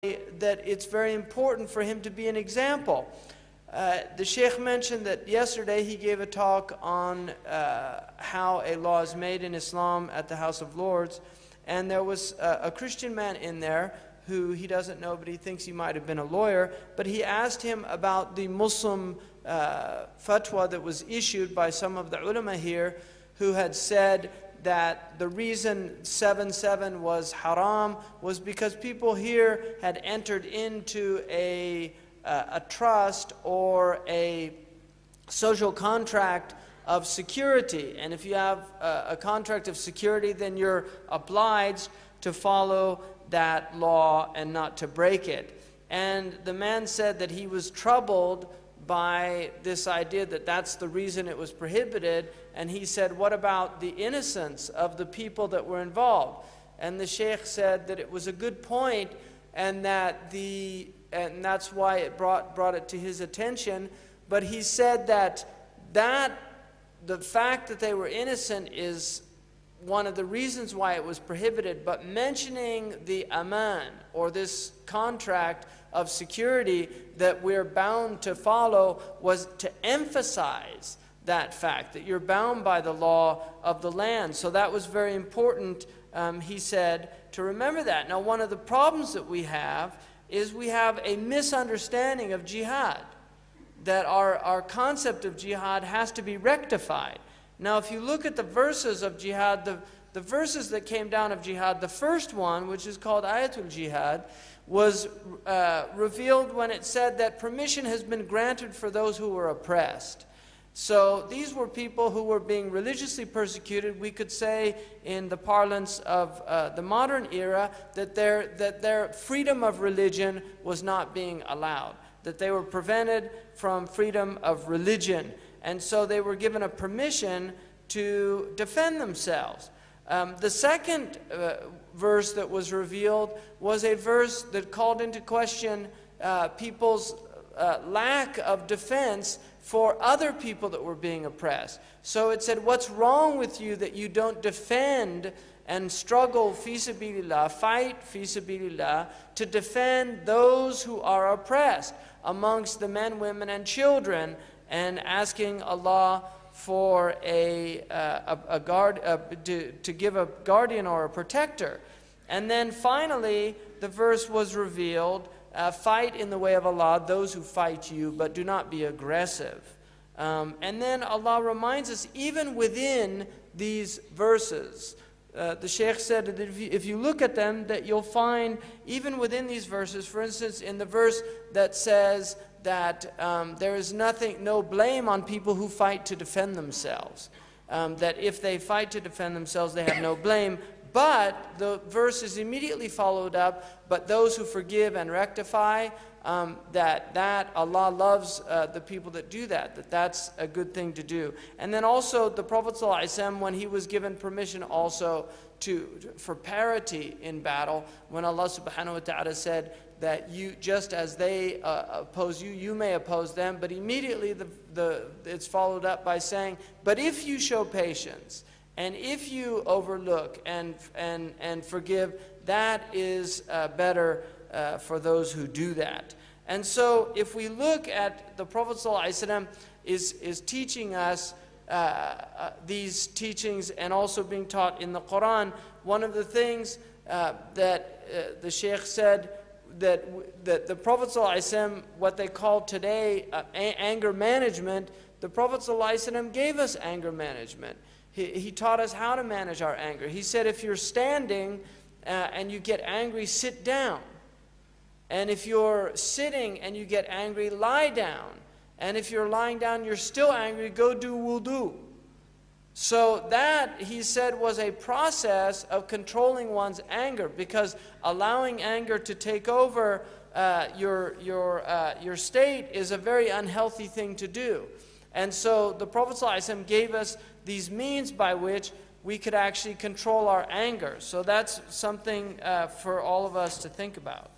that it's very important for him to be an example. The Sheikh mentioned that yesterday he gave a talk on how a law is made in Islam at the House of Lords, and there was a Christian man in there who he doesn't know, but he thinks he might have been a lawyer, but he asked him about the Muslim fatwa that was issued by some of the ulama here, who had said that the reason 7/7 was haram was because people here had entered into a trust or a social contract of security. And if you have a contract of security, then you're obliged to follow that law and not to break it. And the man said that he was troubled by this idea that that's the reason it was prohibited. And he said, what about the innocence of the people that were involved? And the Sheikh said that it was a good point, and that that's why it brought it to his attention. But he said that the fact that they were innocent is one of the reasons why it was prohibited, but mentioning the aman, or this contract of security that we're bound to follow, was to emphasize that fact, that you're bound by the law of the land. So that was very important, he said, to remember that. Now, one of the problems that we have is we have a misunderstanding of jihad, that our concept of jihad has to be rectified. Now, if you look at the verses of jihad, the verses that came down of jihad, the first one, which is called Ayatul Jihad, was revealed when it said that permission has been granted for those who were oppressed. So these were people who were being religiously persecuted. We could say, in the parlance of the modern era, that their freedom of religion was not being allowed, that they were prevented from freedom of religion. And so they were given a permission to defend themselves. The second verse that was revealed was a verse that called into question people's lack of defense for other people that were being oppressed. So it said, what's wrong with you that you don't defend and struggle fi sabilillah, fight fi sabilillah, to defend those who are oppressed amongst the men, women, and children, and asking Allah for to give a guardian or a protector. And then finally, the verse was revealed, fight in the way of Allah those who fight you, but do not be aggressive. And then Allah reminds us, even within these verses, the Sheikh said that if you look at them, that you'll find, even within these verses, for instance, in the verse that says that there is no blame on people who fight to defend themselves, that if they fight to defend themselves, they have no blame. But the verse is immediately followed up, but those who forgive and rectify, that Allah loves the people that do that, that's a good thing to do. And then also the Prophet ﷺ, when he was given permission also for parity in battle, when Allah subhanahu wa ta'ala said that you, just as they oppose you, you may oppose them, but immediately it's followed up by saying, but if you show patience, and if you overlook and forgive, that is better for those who do that. And so if we look at the Prophet ﷺ is teaching us these teachings, and also being taught in the Quran, one of the things that the Sheikh said, that the Prophet ﷺ, what they call today anger management, the Prophet ﷺ gave us anger management. He taught us how to manage our anger. He said, if you're standing and you get angry, sit down. And if you're sitting and you get angry, lie down. And if you're lying down, you're still angry, go do wudu. So that, he said, was a process of controlling one's anger, because allowing anger to take over your state is a very unhealthy thing to do. And so the Prophet ﷺ gave us these means by which we could actually control our anger. So that's something for all of us to think about.